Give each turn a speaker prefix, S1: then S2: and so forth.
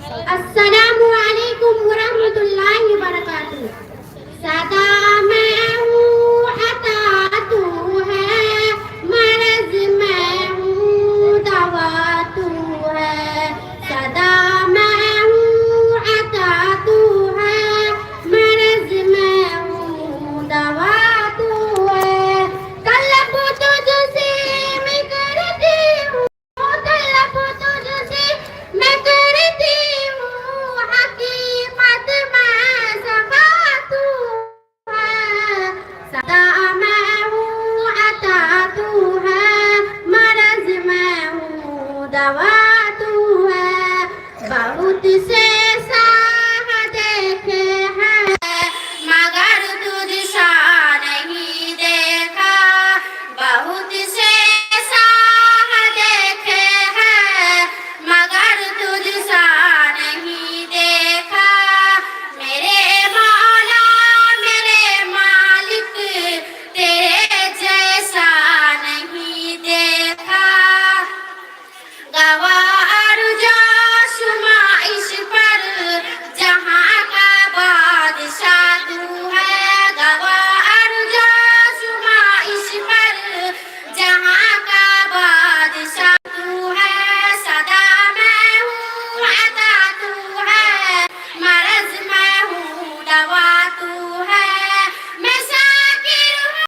S1: अस्सलामु अलैकुम वरहमतुल्लाहि वबरकातुहू। सदा मैं हूँ अता तू है, मरज मैं हूँ दवा तू है। सदा मैं हूँ अता तू है, मरज मैं हूँ दवा तू है। तलब तुझसे मैं करती हूँ, तलब तुझसे मैं करती हूँ, हकीकत में सफा तू है। सदा मैं हूँ अता तू है, मरज मैं हूँ दवा तू है। बहुत से